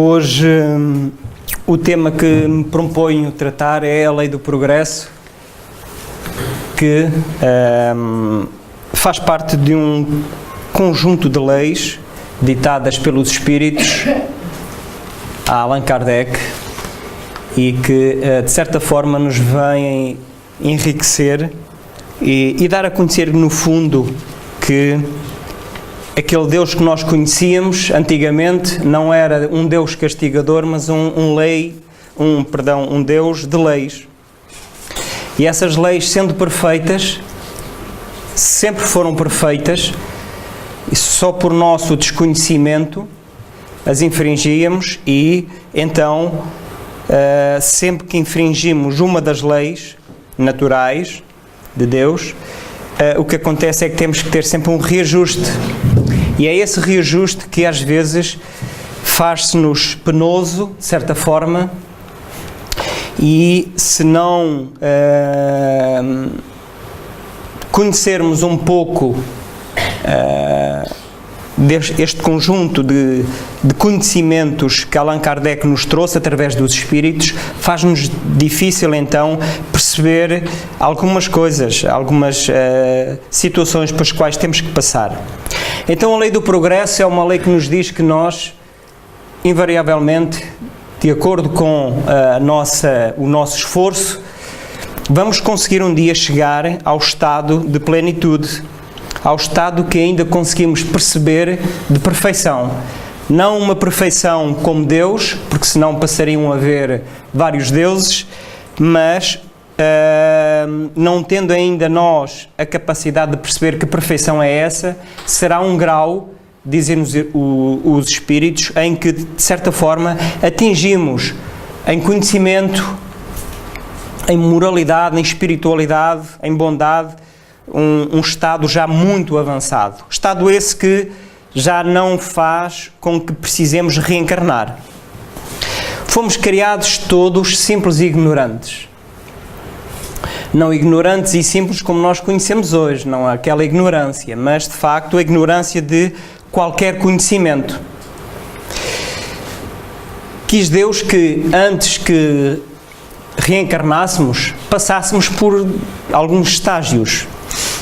Hoje o tema que me proponho tratar é a lei do progresso, que faz parte de um conjunto de leis ditadas pelos espíritos a Allan Kardec e que de certa forma nos vêm enriquecer e dar a conhecer no fundo que aquele Deus que nós conhecíamos antigamente não era um Deus castigador, mas um Deus de leis. E essas leis, sendo perfeitas, sempre foram perfeitas, e só por nosso desconhecimento as infringíamos, e então sempre que infringimos uma das leis naturais de Deus, o que acontece é que temos que ter sempre um reajuste. E é esse reajuste que às vezes faz-se-nos penoso, de certa forma, e se não conhecermos um pouco este conjunto de conhecimentos que Allan Kardec nos trouxe através dos espíritos, faz-nos difícil então perceber algumas coisas, algumas situações pelas quais temos que passar. Então a lei do progresso é uma lei que nos diz que nós, invariavelmente, de acordo com o nosso esforço, vamos conseguir um dia chegar ao estado de plenitude, ao estado que ainda conseguimos perceber de perfeição. Não uma perfeição como Deus, porque senão passariam a haver vários deuses, mas não tendo ainda nós a capacidade de perceber que perfeição é essa, será um grau, dizem-nos os espíritos, em que de certa forma atingimos em conhecimento, em moralidade, em espiritualidade, em bondade, um estado já muito avançado. Estado esse que já não faz com que precisemos reencarnar. Fomos criados todos simples e ignorantes. Não ignorantes e simples como nós conhecemos hoje, não aquela ignorância, mas de facto a ignorância de qualquer conhecimento. Quis Deus que antes que reencarnássemos, passássemos por alguns estágios.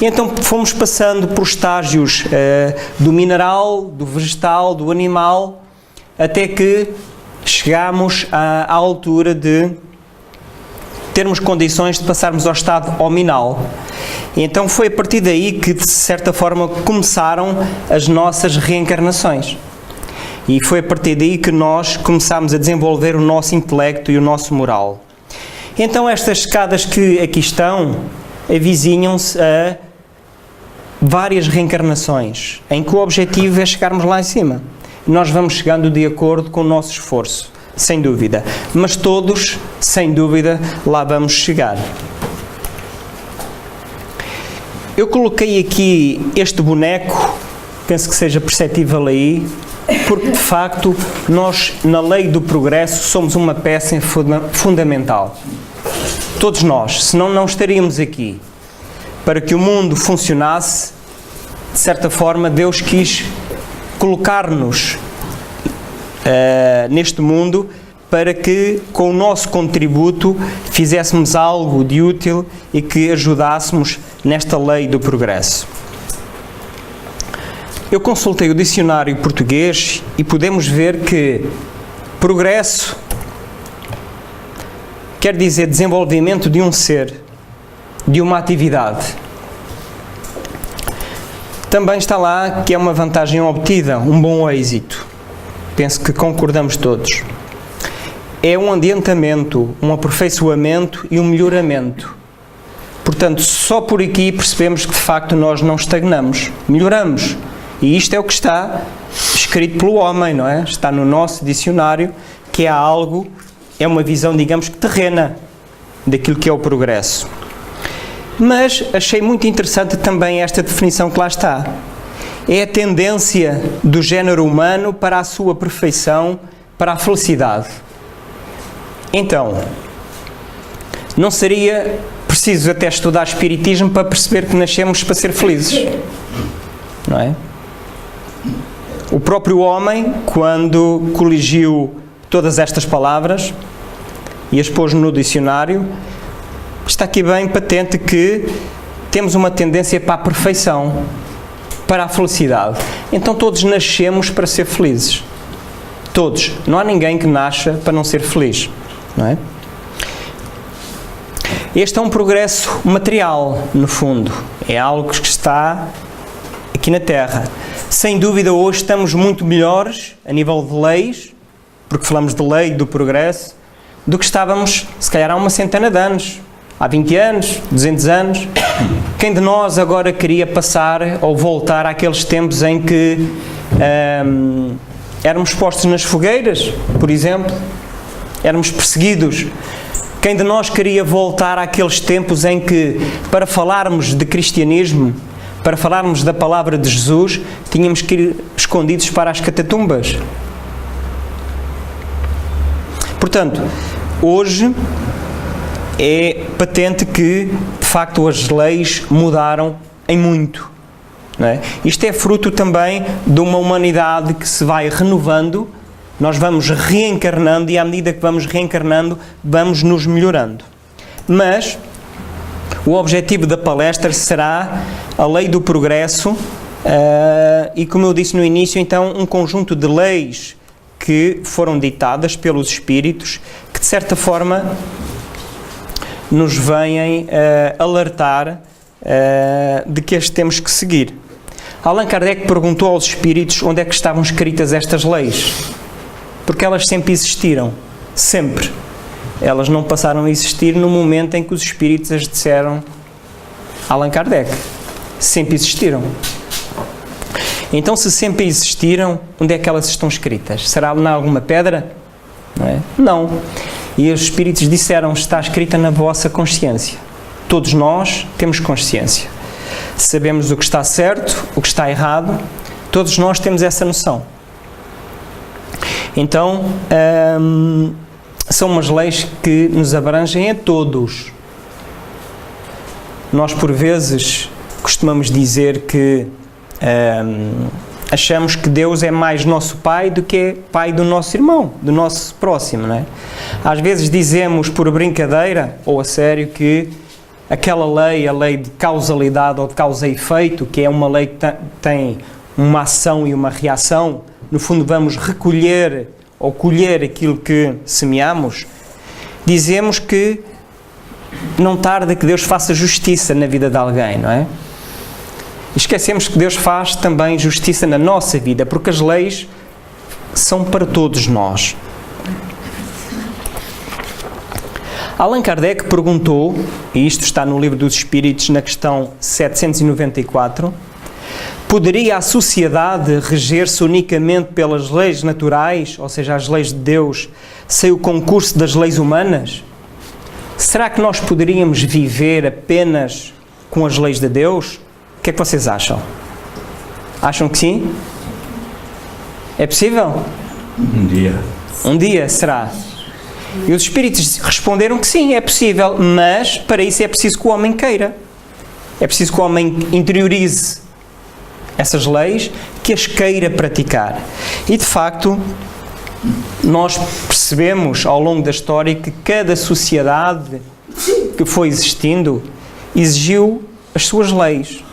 E então fomos passando por estágios do mineral, do vegetal, do animal, até que chegámos à altura de termos condições de passarmos ao estado hominal. E então foi a partir daí que, de certa forma, começaram as nossas reencarnações. E foi a partir daí que nós começámos a desenvolver o nosso intelecto e o nosso moral. Então estas escadas que aqui estão avizinham-se a várias reencarnações, em que o objetivo é chegarmos lá em cima. Nós vamos chegando de acordo com o nosso esforço, sem dúvida. Mas todos, sem dúvida, lá vamos chegar. Eu coloquei aqui este boneco, penso que seja perceptível aí, porque de facto nós, na lei do progresso, somos uma peça fundamental. Todos nós, senão não estaríamos aqui. Para que o mundo funcionasse, de certa forma, Deus quis colocar-nos neste mundo para que, com o nosso contributo, fizéssemos algo de útil e que ajudássemos nesta lei do progresso. Eu consultei o dicionário português e podemos ver que progresso quer dizer desenvolvimento de um ser, de uma atividade. Também está lá que é uma vantagem obtida, um bom êxito. Penso que concordamos todos. É um adiantamento, um aperfeiçoamento e um melhoramento. Portanto, só por aqui percebemos que de facto nós não estagnamos, melhoramos. E isto é o que está escrito pelo homem, não é? Está no nosso dicionário, que é uma visão, digamos que terrena, daquilo que é o progresso. Mas achei muito interessante também esta definição que lá está. É a tendência do género humano para a sua perfeição, para a felicidade. Então, não seria preciso até estudar espiritismo para perceber que nascemos para ser felizes, não é? O próprio homem, quando coligiu todas estas palavras e as pôs no dicionário, está aqui bem patente que temos uma tendência para a perfeição, para a felicidade. Então todos nascemos para ser felizes. Todos. Não há ninguém que nasça para não ser feliz. Não é? Este é um progresso material, no fundo. É algo que está aqui na Terra. Sem dúvida, hoje estamos muito melhores a nível de leis, porque falamos de lei do progresso, do que estávamos, se calhar, há uma centena de anos. Há 20 anos, 200 anos. Quem de nós agora queria passar ou voltar àqueles tempos em que éramos postos nas fogueiras, por exemplo? Éramos perseguidos. Quem de nós queria voltar àqueles tempos em que, para falarmos de cristianismo, para falarmos da palavra de Jesus, tínhamos que ir escondidos para as catatumbas? Portanto, hoje é patente que, de facto, as leis mudaram em muito. Não é? Isto é fruto também de uma humanidade que se vai renovando, nós vamos reencarnando e à medida que vamos reencarnando, vamos nos melhorando. Mas o objetivo da palestra será a lei do progresso e, como eu disse no início, então, um conjunto de leis que foram ditadas pelos Espíritos que, de certa forma, nos vêm alertar de que as temos que seguir. Allan Kardec perguntou aos Espíritos onde é que estavam escritas estas leis, porque elas sempre existiram, sempre. Elas não passaram a existir no momento em que os Espíritos as disseram a Allan Kardec. Sempre existiram. Então, se sempre existiram, onde é que elas estão escritas? Será em alguma pedra? Não é? Não. E os Espíritos disseram, está escrita na vossa consciência. Todos nós temos consciência. Sabemos o que está certo, o que está errado. Todos nós temos essa noção. Então, são umas leis que nos abrangem a todos. Nós, por vezes, costumamos dizer que achamos que Deus é mais nosso Pai do que é Pai do nosso irmão, do nosso próximo, não é? Às vezes dizemos por brincadeira ou a sério que aquela lei, a lei de causalidade ou de causa e efeito, que é uma lei que tem uma ação e uma reação, no fundo vamos recolher ou colher aquilo que semeamos, dizemos que não tarda que Deus faça justiça na vida de alguém, não é? Esquecemos que Deus faz também justiça na nossa vida, porque as leis são para todos nós. Allan Kardec perguntou, e isto está no Livro dos Espíritos, na questão 794, poderia a sociedade reger-se unicamente pelas leis naturais, ou seja, as leis de Deus, sem o concurso das leis humanas? Será que nós poderíamos viver apenas com as leis de Deus? O que é que vocês acham? Acham que sim? É possível? Um dia. Um dia, será? E os Espíritos responderam que sim, é possível, mas para isso é preciso que o homem queira. É preciso que o homem interiorize essas leis, que as queira praticar. E, de facto, nós percebemos ao longo da história que cada sociedade que foi existindo exigiu as suas leis.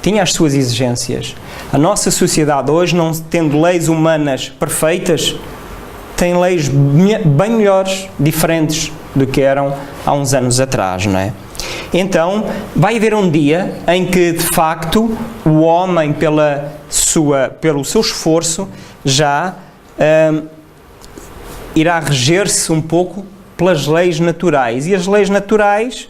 Tinha as suas exigências. A nossa sociedade hoje, não tendo leis humanas perfeitas, tem leis bem melhores, diferentes do que eram há uns anos atrás, não é? Então, vai haver um dia em que, de facto, o homem, pelo seu esforço, já irá reger-se um pouco pelas leis naturais. E as leis naturais,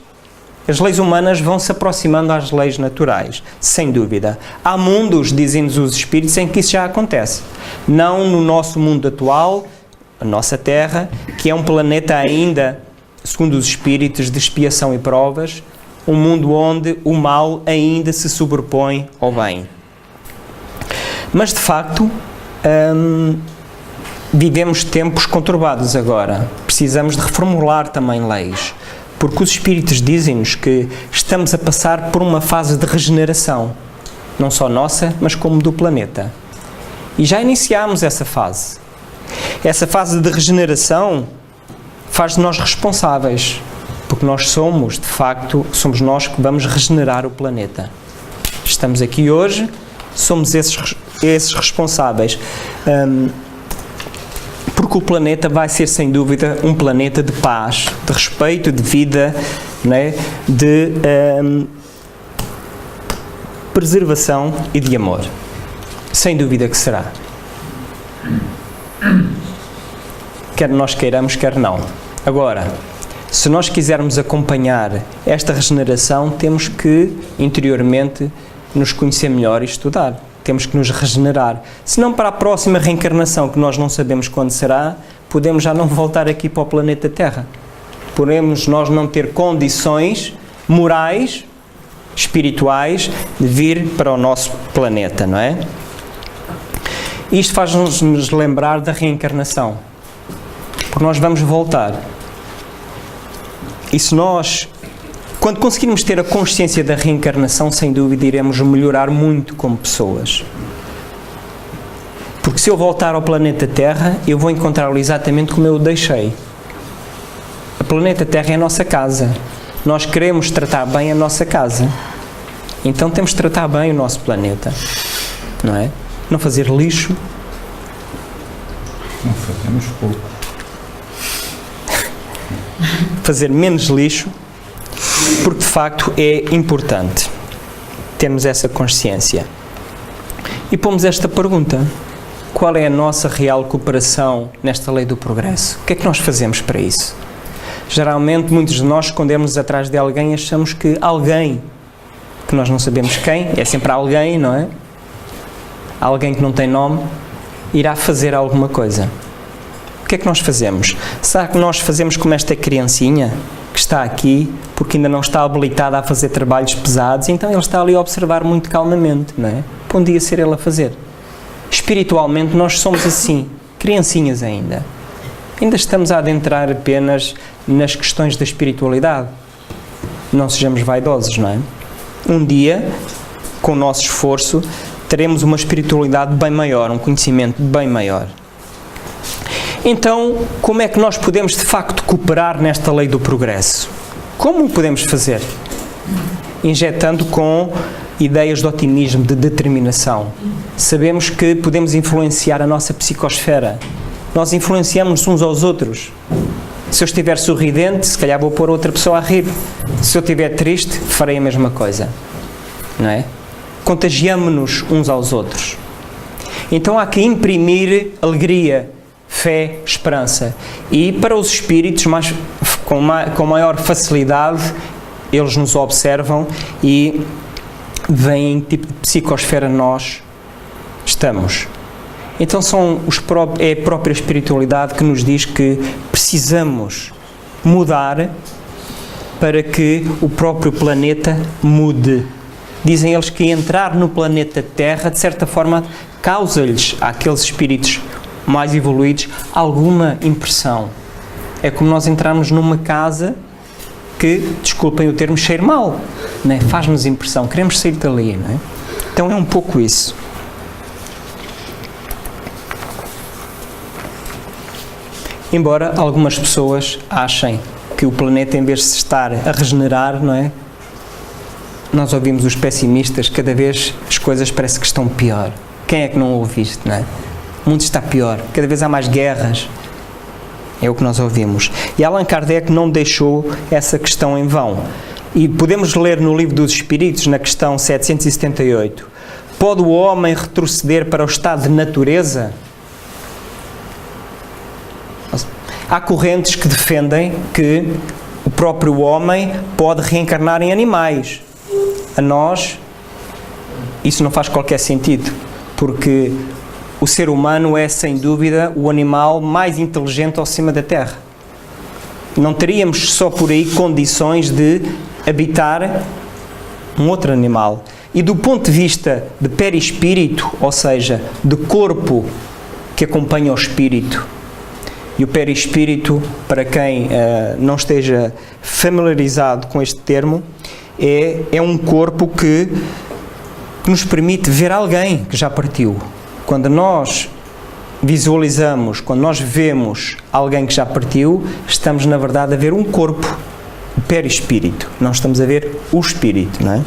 as leis humanas vão se aproximando às leis naturais, sem dúvida. Há mundos, dizem-nos os Espíritos, em que isso já acontece. Não no nosso mundo atual, a nossa Terra, que é um planeta ainda, segundo os Espíritos, de expiação e provas, um mundo onde o mal ainda se sobrepõe ao bem. Mas, de facto, vivemos tempos conturbados agora. Precisamos de reformular também leis, porque os Espíritos dizem-nos que estamos a passar por uma fase de regeneração, não só nossa, mas como do planeta. E já iniciámos essa fase. Essa fase de regeneração faz de nós responsáveis, porque nós somos, de facto, somos nós que vamos regenerar o planeta. Estamos aqui hoje, somos esses responsáveis. Porque o planeta vai ser, sem dúvida, um planeta de paz, de respeito, de vida, né? De preservação e de amor. Sem dúvida que será. Quer nós queiramos, quer não. Agora, se nós quisermos acompanhar esta regeneração, temos que, interiormente, nos conhecer melhor e estudar. Temos que nos regenerar. Se não, para a próxima reencarnação, que nós não sabemos quando será, podemos já não voltar aqui para o planeta Terra. Podemos nós não ter condições morais, espirituais, de vir para o nosso planeta, não é? Isto faz-nos lembrar da reencarnação. Porque nós vamos voltar. E se nós, quando conseguirmos ter a consciência da reencarnação, sem dúvida iremos melhorar muito como pessoas. Porque se eu voltar ao planeta Terra, eu vou encontrá-lo exatamente como eu o deixei. O planeta Terra é a nossa casa. Nós queremos tratar bem a nossa casa. Então temos de tratar bem o nosso planeta. Não é? Não fazer lixo. Não fazemos pouco. Fazer menos lixo. Porque de facto é importante termos essa consciência. E pomos esta pergunta: qual é a nossa real cooperação nesta lei do progresso? O que é que nós fazemos para isso? Geralmente, muitos de nós escondemos atrás de alguém, achamos que alguém, que nós não sabemos quem, é sempre alguém, não é? Alguém que não tem nome, irá fazer alguma coisa. O que é que nós fazemos? Será que nós fazemos como esta criancinha que está aqui, porque ainda não está habilitada a fazer trabalhos pesados, então ele está ali a observar muito calmamente, não é? Para um dia ser ele a fazer. Espiritualmente nós somos assim, criancinhas ainda. Ainda estamos a adentrar apenas nas questões da espiritualidade. Não sejamos vaidosos, não é? Um dia, com o nosso esforço, teremos uma espiritualidade bem maior, um conhecimento bem maior. Então, como é que nós podemos de facto cooperar nesta lei do progresso? Como o podemos fazer? Injetando com ideias de otimismo, de determinação. Sabemos que podemos influenciar a nossa psicosfera. Nós influenciamos uns aos outros. Se eu estiver sorridente, se calhar vou pôr outra pessoa a rir. Se eu estiver triste, farei a mesma coisa. Não é? Contagiamo-nos uns aos outros. Então há que imprimir alegria, fé, esperança. E para os espíritos, com maior facilidade, eles nos observam e veem que tipo de psicosfera nós estamos. Então é a própria espiritualidade que nos diz que precisamos mudar para que o próprio planeta mude. Dizem eles que entrar no planeta Terra, de certa forma, causa-lhes, àqueles espíritos mais evoluídos, alguma impressão. É como nós entrarmos numa casa que, desculpem o termo, cheira mal, não é? Faz-nos impressão, queremos sair dali, não é? Então é um pouco isso. Embora algumas pessoas achem que o planeta, em vez de se estar a regenerar, não é? Nós ouvimos os pessimistas, cada vez as coisas parece que estão pior. Quem é que não ouve isto, não é? O mundo está pior, cada vez há mais guerras. É o que nós ouvimos. E Allan Kardec não deixou essa questão em vão. E podemos ler no Livro dos Espíritos, na questão 778, pode o homem retroceder para o estado de natureza? Há correntes que defendem que o próprio homem pode reencarnar em animais. A nós, isso não faz qualquer sentido, porque o ser humano é, sem dúvida, o animal mais inteligente ao cima da Terra. Não teríamos só por aí condições de habitar um outro animal. E do ponto de vista de perispírito, ou seja, de corpo que acompanha o espírito, e o perispírito, para quem não esteja familiarizado com este termo, é um corpo que nos permite ver alguém que já partiu. Quando nós visualizamos, quando nós vemos alguém que já partiu, estamos na verdade a ver um corpo, o perispírito. Não estamos a ver o espírito, não é?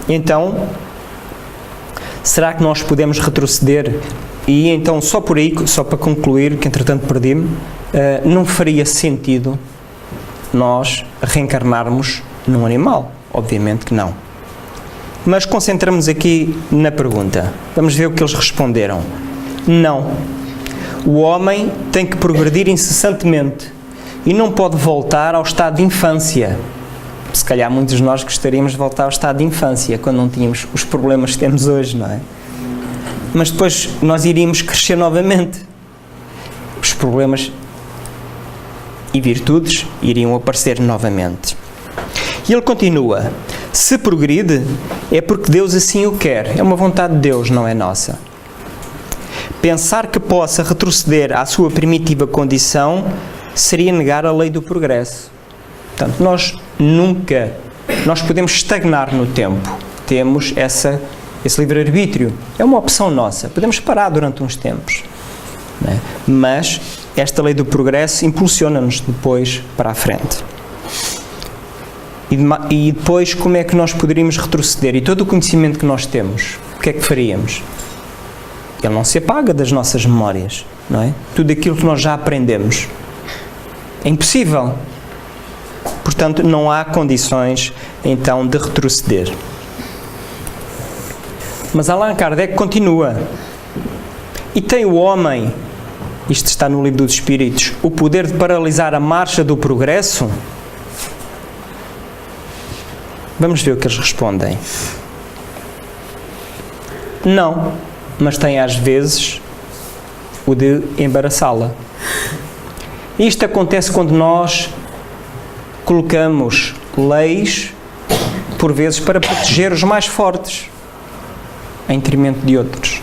Então, será que nós podemos retroceder? E então, só por aí, só para concluir, que entretanto perdi-me, não faria sentido nós reencarnarmos num animal? Obviamente que não. Mas concentramos aqui na pergunta. Vamos ver o que eles responderam. Não. O homem tem que progredir incessantemente e não pode voltar ao estado de infância. Se calhar muitos de nós gostaríamos de voltar ao estado de infância, quando não tínhamos os problemas que temos hoje, não é? Mas depois nós iríamos crescer novamente. Os problemas e virtudes iriam aparecer novamente. E ele continua: se progride, é porque Deus assim o quer. É uma vontade de Deus, não é nossa. Pensar que possa retroceder à sua primitiva condição seria negar a lei do progresso. Portanto, nós podemos estagnar no tempo. Temos esse livre-arbítrio. É uma opção nossa. Podemos parar durante uns tempos. Não é? Mas esta lei do progresso impulsiona-nos depois para a frente. E depois, como é que nós poderíamos retroceder? E todo o conhecimento que nós temos, o que é que faríamos? Ele não se apaga das nossas memórias, não é? Tudo aquilo que nós já aprendemos. É impossível. Portanto, não há condições, então, de retroceder. Mas Allan Kardec continua. E tem o homem, isto está no Livro dos Espíritos, o poder de paralisar a marcha do progresso? Vamos ver o que eles respondem. Não, mas tem às vezes o de embaraçá-la. Isto acontece quando nós colocamos leis, por vezes, para proteger os mais fortes, em detrimento de outros.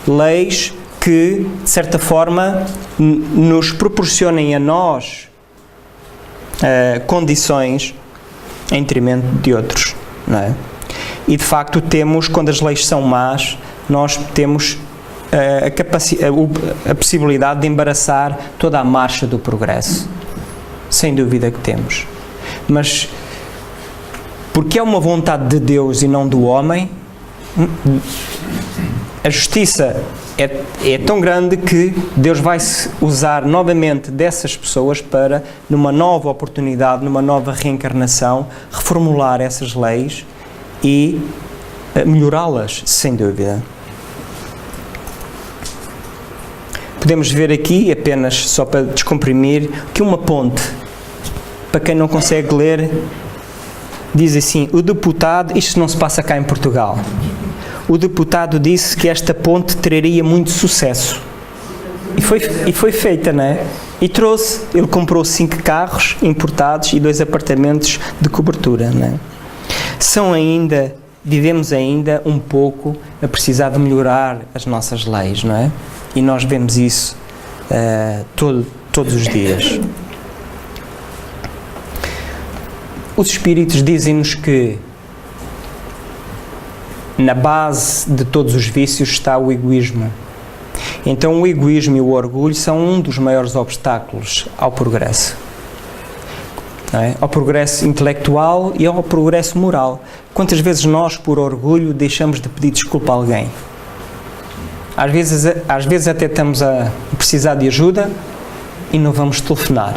Leis que, de certa forma, nos proporcionem a nós condições em detrimento de outros, não é? E de facto temos, quando as leis são más, nós temos a possibilidade de embaraçar toda a marcha do progresso, sem dúvida que temos. Mas porque é uma vontade de Deus e não do homem, a justiça é tão grande que Deus vai usar novamente dessas pessoas para, numa nova oportunidade, numa nova reencarnação, reformular essas leis e melhorá-las, sem dúvida. Podemos ver aqui, apenas só para descomprimir, que uma ponte, para quem não consegue ler, diz assim: o deputado, isto não se passa cá em Portugal, o deputado disse que esta ponte traria muito sucesso. E foi feita, não é? E ele comprou 5 carros importados e 2 apartamentos de cobertura, não é? Vivemos ainda um pouco a precisar de melhorar as nossas leis, não é? E nós vemos isso todos os dias. Os espíritos dizem-nos que na base de todos os vícios está o egoísmo. Então o egoísmo e o orgulho são um dos maiores obstáculos ao progresso. Não é? Ao progresso intelectual e ao progresso moral. Quantas vezes nós, por orgulho, deixamos de pedir desculpa a alguém? Às vezes até estamos a precisar de ajuda e não vamos telefonar,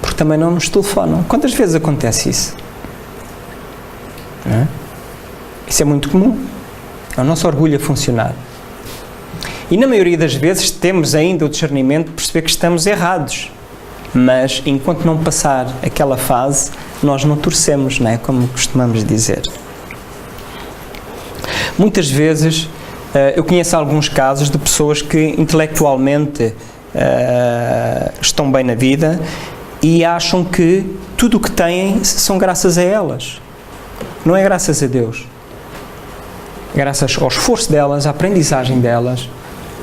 porque também não nos telefonam. Quantas vezes acontece isso? Não é? Isso é muito comum. É o nosso orgulho a funcionar. E na maioria das vezes temos ainda o discernimento de perceber que estamos errados. Mas enquanto não passar aquela fase, nós não torcemos, não é? Como costumamos dizer. Muitas vezes eu conheço alguns casos de pessoas que intelectualmente estão bem na vida e acham que tudo o que têm são graças a elas. Não é graças a Deus. É graças ao esforço delas, à aprendizagem delas,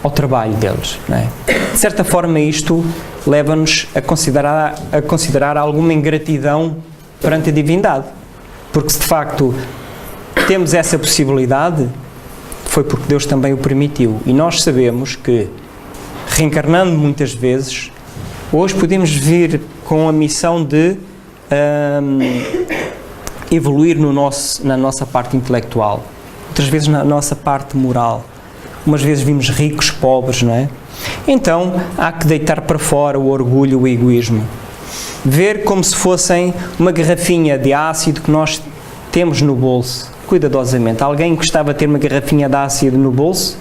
ao trabalho deles, não é? De certa forma isto leva-nos a considerar alguma ingratidão perante a divindade, porque se de facto temos essa possibilidade, foi porque Deus também o permitiu. E nós sabemos que, reencarnando muitas vezes, hoje podemos vir com a missão de evoluir na nossa parte intelectual, outras vezes na nossa parte moral. Umas vezes vimos ricos, pobres, não é? Então, há que deitar para fora o orgulho, o egoísmo. Ver como se fossem uma garrafinha de ácido que nós temos no bolso, cuidadosamente. Alguém gostava de ter uma garrafinha de ácido no bolso?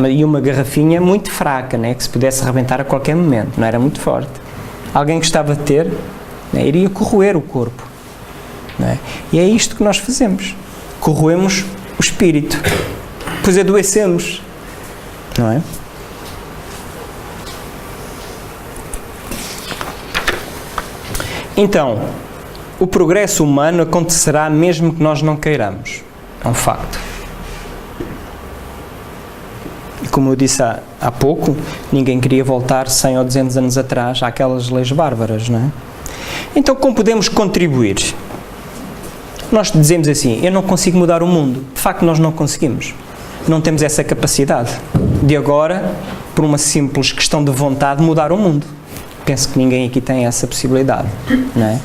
E uma garrafinha muito fraca, né? Que se pudesse arrebentar a qualquer momento, não era muito forte. Alguém gostava de ter? Né? Iria corroer o corpo. Não é? E é isto que nós fazemos. Corroemos o espírito. Depois adoecemos. Não é? Então, o progresso humano acontecerá mesmo que nós não queiramos. É um facto. E como eu disse há pouco, ninguém queria voltar 100 ou 200 anos atrás àquelas leis bárbaras, não é? Então, como podemos contribuir? Nós dizemos assim, eu não consigo mudar o mundo. De facto, nós não conseguimos. Não temos essa capacidade de agora, por uma simples questão de vontade, mudar o mundo. Penso que ninguém aqui tem essa possibilidade, não é?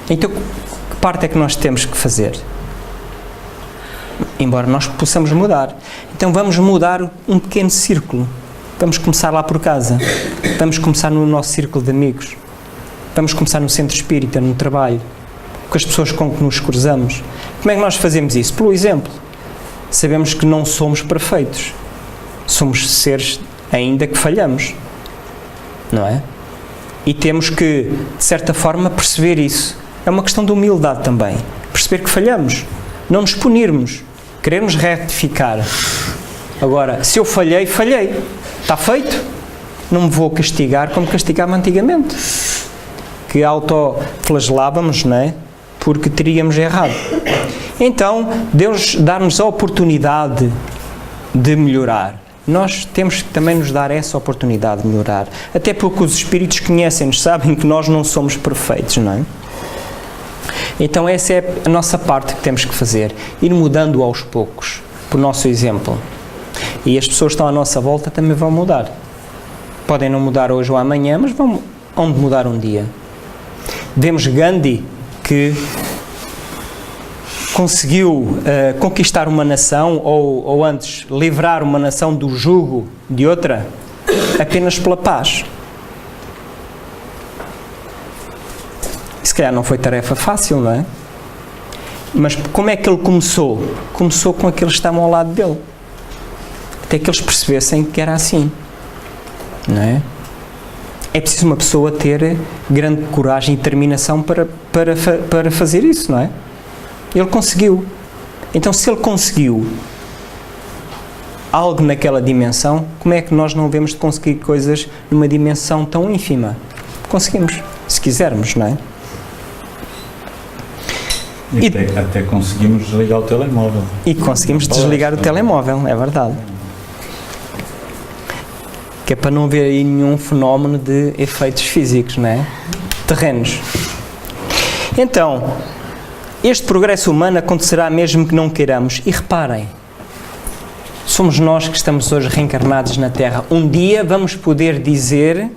Então, que parte é que nós temos que fazer? Embora nós possamos mudar. Então, vamos mudar um pequeno círculo. Vamos começar lá por casa. Vamos começar no nosso círculo de amigos. Vamos começar no centro espírita, no trabalho, com as pessoas com que nos cruzamos. Como é que nós fazemos isso? Pelo exemplo. Sabemos que não somos perfeitos. Somos seres ainda que falhamos. Não é? E temos que, de certa forma, perceber isso. É uma questão de humildade também. Perceber que falhamos. Não nos punirmos. Querermos retificar. Agora, se eu falhei, falhei. Está feito. Não me vou castigar como castigava antigamente. Que autoflagelávamos, não é? Porque teríamos errado. Então, Deus dá-nos a oportunidade de melhorar. Nós temos que também nos dar essa oportunidade de melhorar. Até porque os espíritos conhecem-nos, sabem que nós não somos perfeitos, não é? Então essa é a nossa parte que temos que fazer. Ir mudando aos poucos, por nosso exemplo. E as pessoas que estão à nossa volta também vão mudar. Podem não mudar hoje ou amanhã, mas vão mudar um dia. Vemos Gandhi, que conseguiu conquistar uma nação, ou antes, livrar uma nação do jugo de outra, apenas pela paz. Se calhar não foi tarefa fácil, não é? Mas como é que ele começou? Começou com aqueles que estavam ao lado dele. Até que eles percebessem que era assim. Não é? É preciso uma pessoa ter grande coragem e determinação para fazer isso, não é? Ele conseguiu. Então, se ele conseguiu algo naquela dimensão, como é que nós não devemos de conseguir coisas numa dimensão tão ínfima? Conseguimos, se quisermos, não é? E até conseguimos desligar o telemóvel. E conseguimos desligar o telemóvel, é verdade. Que é para não haver aí nenhum fenómeno de efeitos físicos, não é? Terrenos. Então, este progresso humano acontecerá mesmo que não queiramos. E reparem, somos nós que estamos hoje reencarnados na Terra. Um dia vamos poder dizer,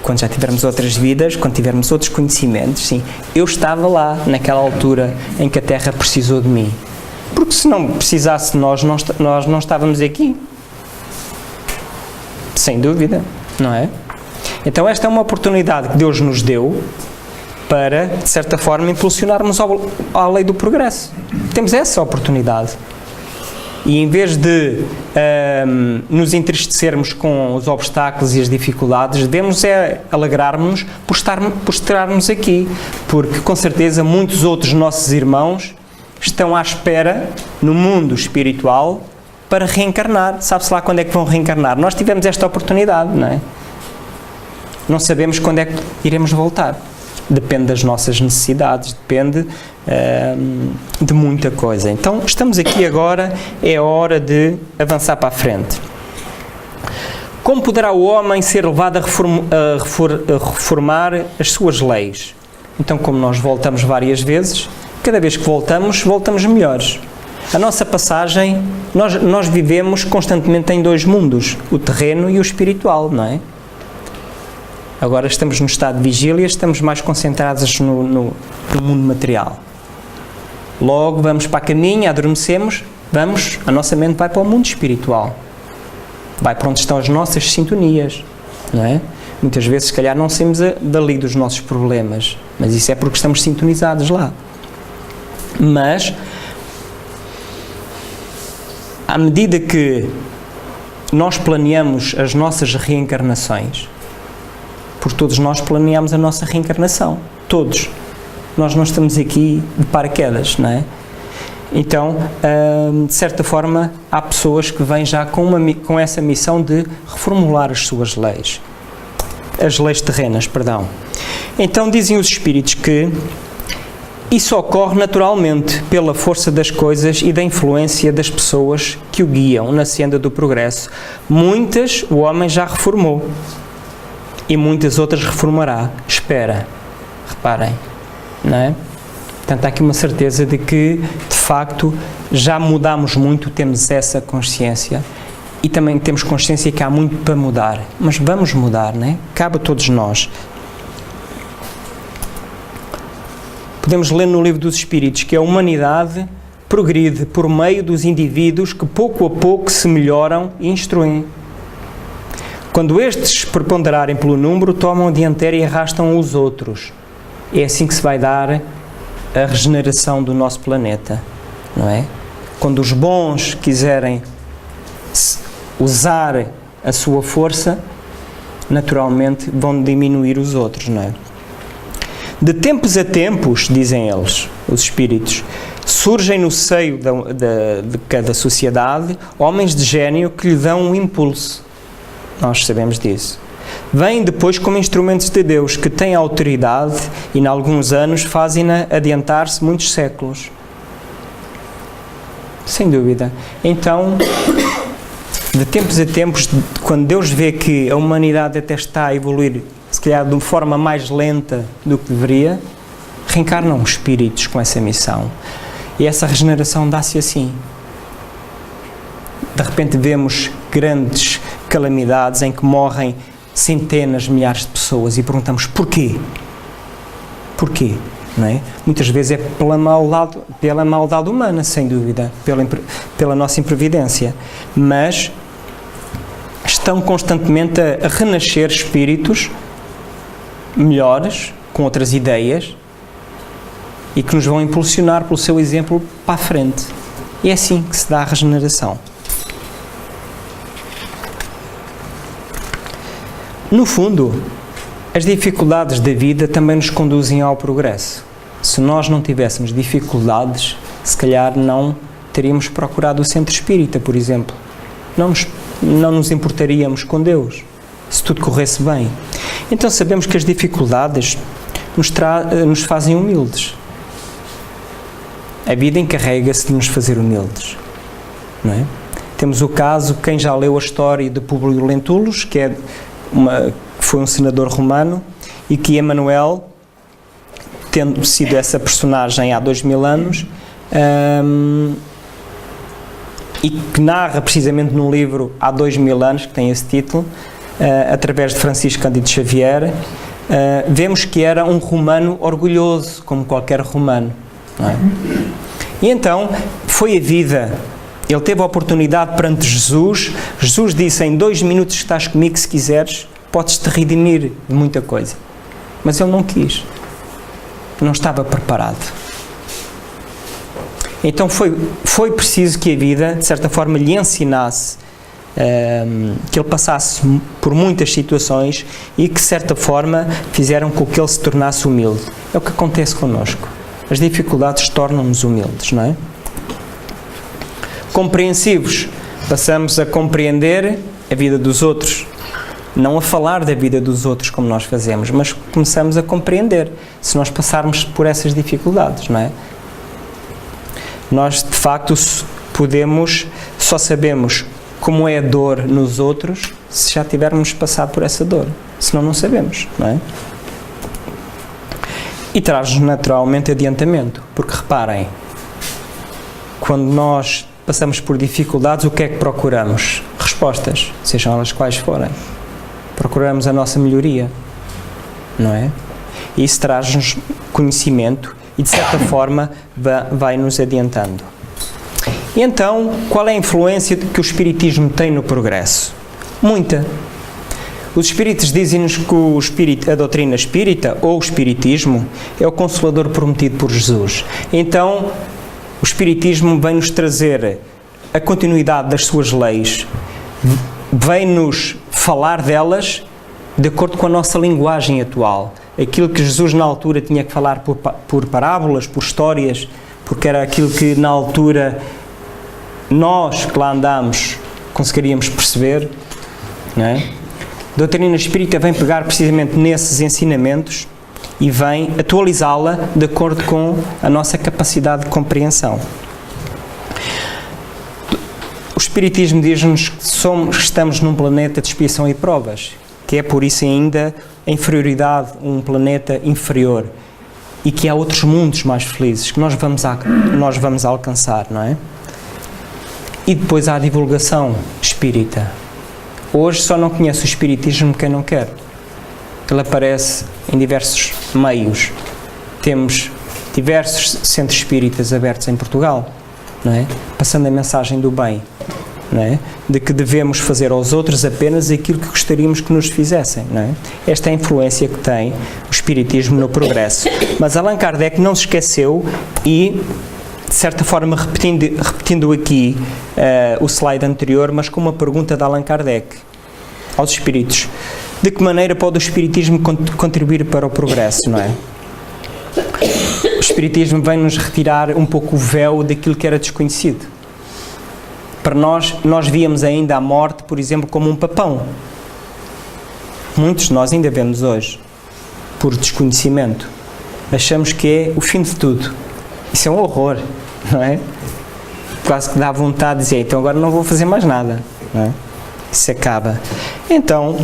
quando já tivermos outras vidas, quando tivermos outros conhecimentos, sim, eu estava lá naquela altura em que a Terra precisou de mim. Porque se não precisasse de nós não estávamos aqui. Sem dúvida, não é? Então esta é uma oportunidade que Deus nos deu para, de certa forma, impulsionarmos à lei do progresso. Temos essa oportunidade. E em vez de nos entristecermos com os obstáculos e as dificuldades, devemos alegrar-nos por estarmos aqui, porque com certeza muitos outros nossos irmãos estão à espera no mundo espiritual para reencarnar. Sabe-se lá quando é que vão reencarnar? Nós tivemos esta oportunidade, não é? Não sabemos quando é que iremos voltar. Depende das nossas necessidades, depende de muita coisa. Então, estamos aqui agora, é a hora de avançar para a frente. Como poderá o homem ser levado a reformar as suas leis? Então, como nós voltamos várias vezes, cada vez que voltamos, voltamos melhores. A nossa passagem, nós vivemos constantemente em dois mundos, o terreno e o espiritual, não é? Agora estamos no estado de vigília, estamos mais concentrados no mundo material. Logo vamos para a caminha, adormecemos, a nossa mente vai para o mundo espiritual. Vai para onde estão as nossas sintonias, não é? Muitas vezes, se calhar, não saímos dali dos nossos problemas, mas isso é porque estamos sintonizados lá. Mas, à medida que nós planeamos as nossas reencarnações, porque todos nós planeamos a nossa reencarnação, todos. Nós não estamos aqui de paraquedas, não é? Então, de certa forma, há pessoas que vêm já com essa missão de reformular as suas leis. As leis terrenas, perdão. Então, dizem os espíritos que isso ocorre naturalmente pela força das coisas e da influência das pessoas que o guiam na senda do progresso. Muitas o homem já reformou e muitas outras reformará. Espera, reparem, não é? Portanto, há aqui uma certeza de que, de facto, já mudámos muito, temos essa consciência e também temos consciência que há muito para mudar. Mas vamos mudar, não é? Cabe a todos nós. Podemos ler no Livro dos Espíritos que a humanidade progride por meio dos indivíduos que pouco a pouco se melhoram e instruem. Quando estes preponderarem pelo número, tomam a dianteira e arrastam os outros. É assim que se vai dar a regeneração do nosso planeta, não é? Quando os bons quiserem usar a sua força, naturalmente vão diminuir os outros, não é? De tempos a tempos, dizem eles, os espíritos, surgem no seio de cada sociedade homens de gênio que lhe dão um impulso. Nós sabemos disso. Vêm depois como instrumentos de Deus, que têm autoridade e, em alguns anos, fazem-na adiantar-se muitos séculos. Sem dúvida. Então, de tempos a tempos, quando Deus vê que a humanidade até está a evoluir, se calhar de uma forma mais lenta do que deveria, reencarnam espíritos com essa missão. E essa regeneração dá-se assim. De repente vemos grandes calamidades em que morrem centenas, milhares de pessoas e perguntamos porquê? Porquê? Não é? Muitas vezes é pela maldade humana, sem dúvida, pela nossa imprevidência. Mas estão constantemente a renascer espíritos melhores, com outras ideias, e que nos vão impulsionar pelo seu exemplo para a frente. E é assim que se dá a regeneração. No fundo, as dificuldades da vida também nos conduzem ao progresso. Se nós não tivéssemos dificuldades, se calhar não teríamos procurado o centro espírita, por exemplo. Não nos importaríamos com Deus, se tudo corresse bem. Então sabemos que as dificuldades nos fazem humildes. A vida encarrega-se de nos fazer humildes, não é? Temos o caso, quem já leu a história de Públio Lentulus, que foi um senador romano, e que Emmanuel, tendo sido essa personagem há 2000 anos, e que narra precisamente no livro Há 2000 anos, que tem esse título, através de Francisco Cândido Xavier, vemos que era um romano orgulhoso, como qualquer romano, não é? E então foi a vida. Ele teve a oportunidade perante Jesus. Jesus disse: em 2 minutos estás comigo, se quiseres, podes-te redimir de muita coisa. Mas ele não quis. Não estava preparado. Então foi preciso que a vida, de certa forma, lhe ensinasse, que ele passasse por muitas situações e que, de certa forma, fizeram com que ele se tornasse humilde. É o que acontece connosco. As dificuldades tornam-nos humildes, não é? Compreensivos. Passamos a compreender a vida dos outros. Não a falar da vida dos outros como nós fazemos, mas começamos a compreender se nós passarmos por essas dificuldades, não é? Nós, de facto, só sabemos como é a dor nos outros se já tivermos passado por essa dor. Senão não sabemos, não é? E traz-nos naturalmente adiantamento, porque reparem, quando nós passamos por dificuldades, o que é que procuramos? Respostas, sejam elas quais forem. Procuramos a nossa melhoria, não é? E isso traz-nos conhecimento e, de certa forma, vai-nos adiantando. E então, qual é a influência que o Espiritismo tem no progresso? Muita. Os Espíritos dizem-nos que a doutrina espírita, ou o Espiritismo, é o Consolador prometido por Jesus. Então, o Espiritismo vem-nos trazer a continuidade das suas leis, vem-nos falar delas de acordo com a nossa linguagem atual. Aquilo que Jesus na altura tinha que falar por parábolas, por histórias, porque era aquilo que na altura nós que lá andamos conseguiríamos perceber, não é? A doutrina espírita vem pegar precisamente nesses ensinamentos e vem atualizá-la de acordo com a nossa capacidade de compreensão. O Espiritismo diz-nos que estamos num planeta de expiação e provas, que é por isso ainda a inferioridade, um planeta inferior, e que há outros mundos mais felizes que nós vamos alcançar, não é? E depois há a divulgação espírita. Hoje só não conhece o Espiritismo quem não quer. Ele aparece em diversos meios. Temos diversos centros espíritas abertos em Portugal, não é? Passando a mensagem do bem, não é? De que devemos fazer aos outros apenas aquilo que gostaríamos que nos fizessem, não é? Esta é a influência que tem o Espiritismo no progresso. Mas Allan Kardec não se esqueceu e, de certa forma, repetindo aqui o slide anterior, mas com uma pergunta de Allan Kardec aos espíritos: de que maneira pode o Espiritismo contribuir para o progresso, não é? O Espiritismo vem-nos retirar um pouco o véu daquilo que era desconhecido. Para nós víamos ainda a morte, por exemplo, como um papão. Muitos de nós ainda vemos hoje, por desconhecimento. Achamos que é o fim de tudo. Isso é um horror, não é? Quase que dá vontade de dizer, então agora não vou fazer mais nada, não é? Isso acaba. Então,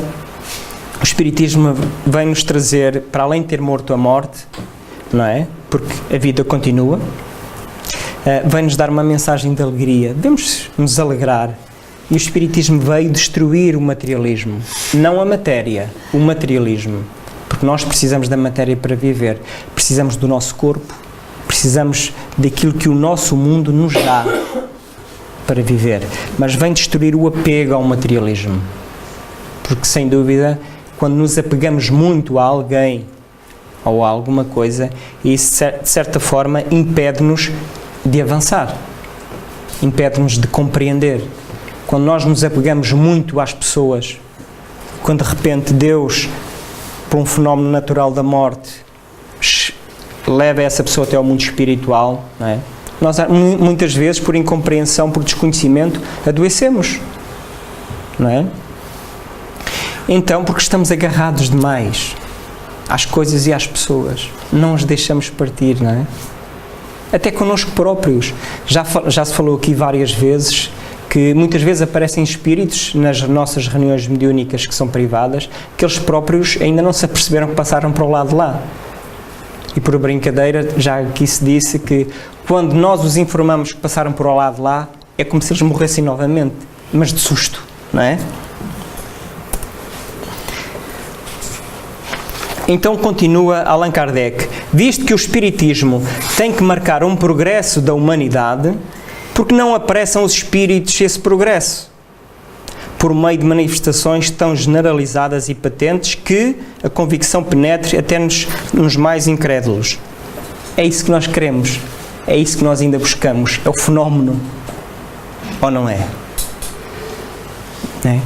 o Espiritismo vem-nos trazer, para além de ter morto a morte, não é? Porque a vida continua, vem-nos dar uma mensagem de alegria. Devemos nos alegrar. E o Espiritismo veio destruir o materialismo. Não a matéria, o materialismo. Porque nós precisamos da matéria para viver. Precisamos do nosso corpo. Precisamos daquilo que o nosso mundo nos dá para viver. Mas vem destruir o apego ao materialismo. Porque, sem dúvida, quando nos apegamos muito a alguém ou a alguma coisa, isso, de certa forma, impede-nos de avançar. Impede-nos de compreender. Quando nós nos apegamos muito às pessoas, quando de repente Deus, por um fenómeno natural da morte, leva essa pessoa até ao mundo espiritual, não é? Nós muitas vezes, por incompreensão, por desconhecimento, adoecemos, não é? Então, porque estamos agarrados demais às coisas e às pessoas, não as deixamos partir, não é? Até connosco próprios. Já se falou aqui várias vezes que muitas vezes aparecem espíritos nas nossas reuniões mediúnicas que são privadas, que eles próprios ainda não se aperceberam que passaram para o lado de lá. E por brincadeira, já aqui se disse que quando nós os informamos que passaram por ao lado de lá, é como se eles morressem novamente, mas de susto, não é? Então continua Allan Kardec: visto que o Espiritismo tem que marcar um progresso da humanidade, porque não apressam os espíritos esse progresso? Por meio de manifestações tão generalizadas e patentes que a convicção penetre até nos mais incrédulos. É isso que nós queremos, é isso que nós ainda buscamos, é o fenómeno, ou não é?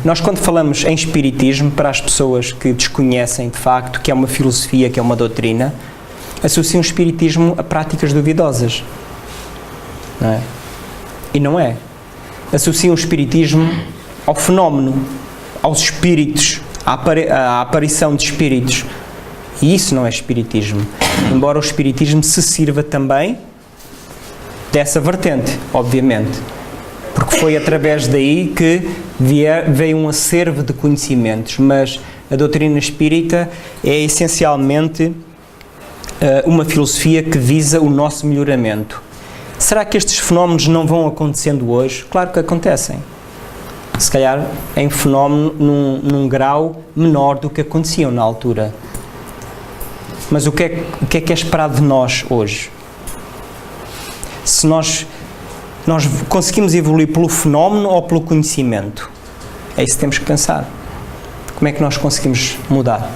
Nós, quando falamos em espiritismo, para as pessoas que desconhecem de facto que é uma filosofia, que é uma doutrina, associam o espiritismo a práticas duvidosas, não é? E não é. Associam o espiritismo ao fenómeno, aos espíritos, à aparição de espíritos. E isso não é espiritismo. Embora o espiritismo se sirva também dessa vertente, obviamente. Porque foi através daí que veio um acervo de conhecimentos. Mas a doutrina espírita é essencialmente uma filosofia que visa o nosso melhoramento. Será que estes fenómenos não vão acontecendo hoje? Claro que acontecem. Se calhar em fenómeno num grau menor do que aconteciam na altura. Mas o que é esperado de nós hoje? Se nós conseguimos evoluir pelo fenómeno ou pelo conhecimento? É isso que temos que pensar. Como é que nós conseguimos mudar?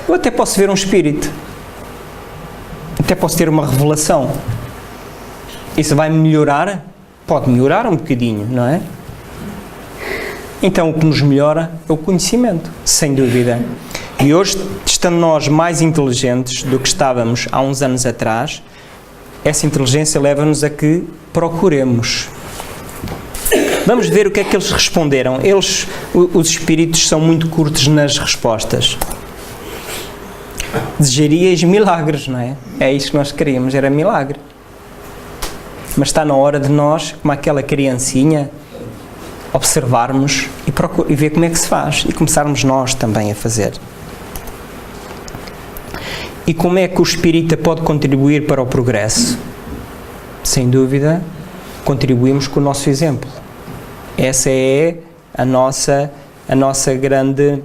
Eu até posso ver um espírito. Até posso ter uma revelação. Isso vai melhorar? Pode melhorar um bocadinho, não é? Então o que nos melhora é o conhecimento, sem dúvida. E hoje, estando nós mais inteligentes do que estávamos há uns anos atrás, essa inteligência leva-nos a que procuremos. Vamos ver o que é que eles responderam. Os espíritos são muito curtos nas respostas. Desejaríeis milagres, não é? É isso que nós queríamos, era milagre. Mas está na hora de nós, como aquela criancinha, observarmos e ver como é que se faz e começarmos nós também a fazer. E como é que o espírita pode contribuir para o progresso? Sem dúvida, contribuímos com o nosso exemplo. Essa é a nossa grande...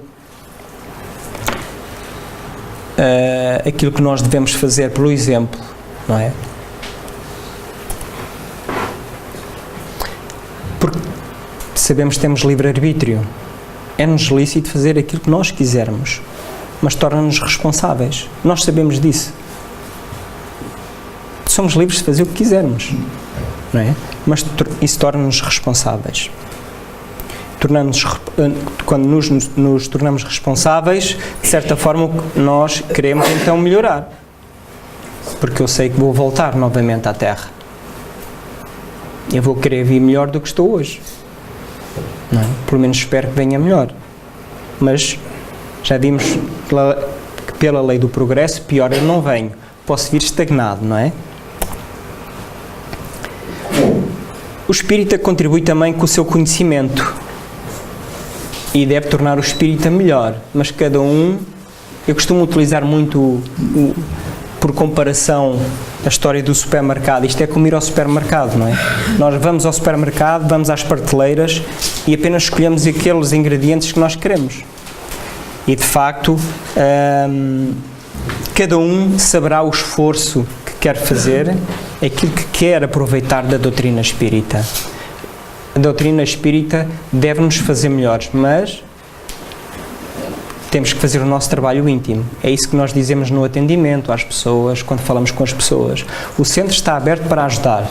aquilo que nós devemos fazer pelo exemplo, não é? Porque sabemos que temos livre-arbítrio. É-nos lícito fazer aquilo que nós quisermos, mas torna-nos responsáveis. Nós sabemos disso. Somos livres de fazer o que quisermos, não é? Mas isso torna-nos responsáveis. Quando nos tornamos responsáveis, de certa forma nós queremos então melhorar. Porque eu sei que vou voltar novamente à Terra. Eu vou querer vir melhor do que estou hoje. Não é? Pelo menos espero que venha melhor. Mas já vimos que pela lei do progresso, pior eu não venho. Posso vir estagnado, não é? O espírita contribui também com o seu conhecimento e deve tornar o espírita melhor, mas cada um, eu costumo utilizar muito por comparação a história do supermercado. Isto é como ir ao supermercado, não é? Nós vamos ao supermercado, vamos às prateleiras e apenas escolhemos aqueles ingredientes que nós queremos. E de facto, cada um saberá o esforço que quer fazer, aquilo que quer aproveitar da doutrina espírita. A doutrina espírita deve-nos fazer melhores, mas temos que fazer o nosso trabalho íntimo. É isso que nós dizemos no atendimento às pessoas, quando falamos com as pessoas. O centro está aberto para ajudar,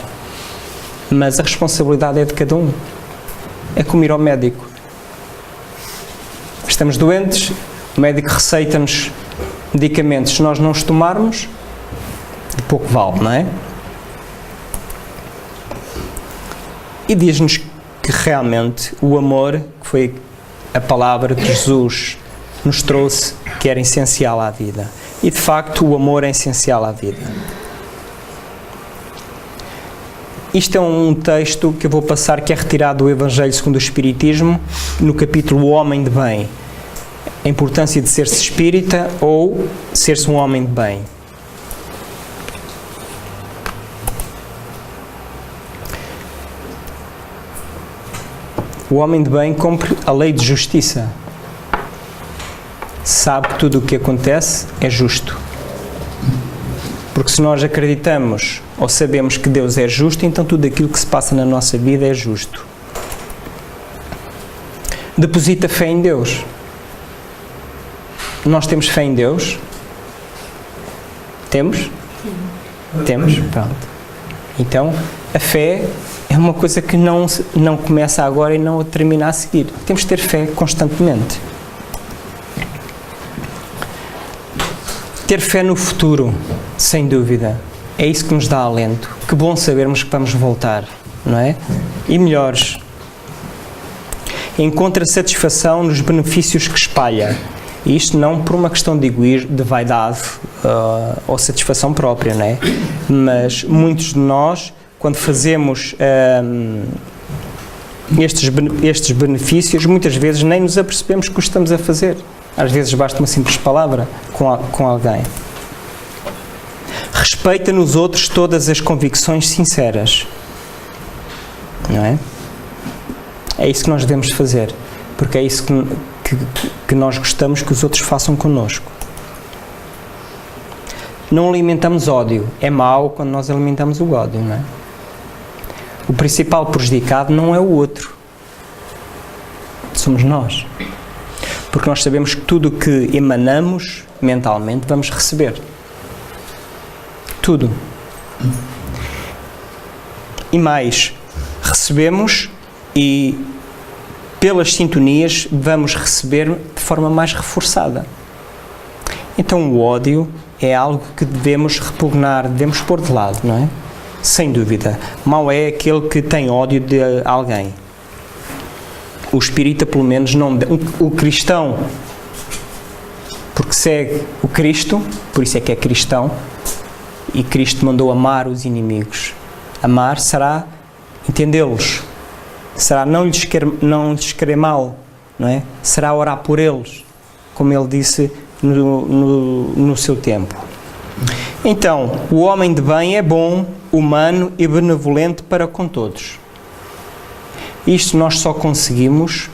mas a responsabilidade é de cada um. É como ir ao médico. Estamos doentes, o médico receita-nos medicamentos. Se nós não os tomarmos, de pouco vale, não é? E diz-nos que realmente o amor, que foi a palavra que Jesus nos trouxe, que era essencial à vida. E de facto o amor é essencial à vida. Isto é um texto que eu vou passar, que é retirado do Evangelho segundo o Espiritismo, no capítulo O Homem de Bem. A importância de ser-se espírita ou ser-se um homem de bem. O homem de bem cumpre a lei de justiça. Sabe que tudo o que acontece é justo. Porque se nós acreditamos ou sabemos que Deus é justo, então tudo aquilo que se passa na nossa vida é justo. Deposita fé em Deus. Nós temos fé em Deus? Temos? Temos? Pronto. Então, a fé é uma coisa que não começa agora e não termina a seguir. Temos de ter fé constantemente. Ter fé no futuro, sem dúvida. É isso que nos dá alento. Que bom sabermos que vamos voltar, não é? E melhores. Encontra satisfação nos benefícios que espalha. E isto não por uma questão de egoísmo, de vaidade ou satisfação própria, não é? Mas muitos de nós, quando fazemos estes benefícios, muitas vezes nem nos apercebemos que o estamos a fazer. Às vezes basta uma simples palavra com alguém. respeita nos outros todas as convicções sinceras. Não é? É isso que nós devemos fazer, porque é isso que nós gostamos que os outros façam connosco. Não alimentamos ódio. É mau quando nós alimentamos o ódio, não é? O principal prejudicado não é o outro. Somos nós. Porque nós sabemos que tudo o que emanamos mentalmente vamos receber. Tudo. E mais, recebemos e pelas sintonias vamos receber de forma mais reforçada. Então o ódio é algo que devemos repugnar, devemos pôr de lado, não é? Sem dúvida. Mau é aquele que tem ódio de alguém. O espírita, pelo menos, não... O cristão, porque segue o Cristo, por isso é que é cristão, e Cristo mandou amar os inimigos. Amar será entendê-los, será não lhes querer mal, não é? Será orar por eles, como ele disse no seu tempo. Então, o homem de bem é bom, humano e benevolente para com todos. Isto nós só conseguimos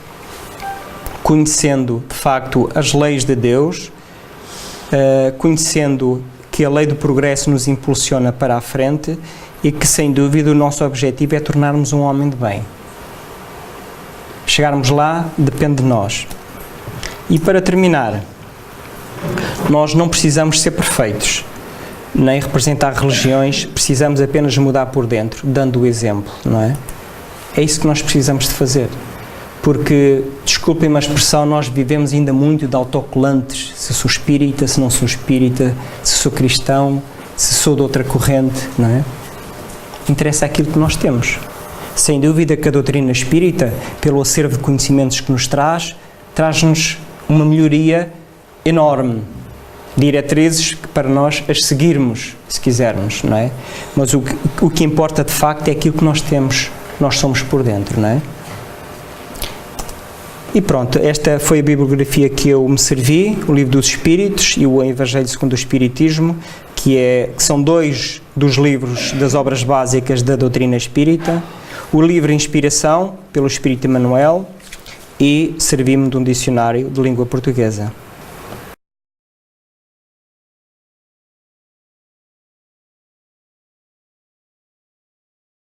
conhecendo, de facto, as leis de Deus, conhecendo que a lei do progresso nos impulsiona para a frente e que, sem dúvida, o nosso objetivo é tornarmos um homem de bem. Chegarmos lá depende de nós. E para terminar, nós não precisamos ser perfeitos, nem representar religiões, precisamos apenas mudar por dentro, dando o exemplo, não é? É isso que nós precisamos de fazer. Porque, desculpem-me a expressão, nós vivemos ainda muito de autocolantes, se sou espírita, se não sou espírita, se sou cristão, se sou de outra corrente, não é? Interessa aquilo que nós temos. Sem dúvida que a doutrina espírita, pelo acervo de conhecimentos que nos traz-nos uma melhoria enorme, diretrizes para nós as seguirmos, se quisermos, não é? Mas o que importa de facto é aquilo que nós temos, nós somos por dentro, não é? E pronto, esta foi a bibliografia que eu me servi, o Livro dos Espíritos e o Evangelho segundo o Espiritismo, que são dois dos livros das obras básicas da doutrina espírita, o livro Inspiração, pelo Espírito Emmanuel, e servi-me de um dicionário de língua portuguesa.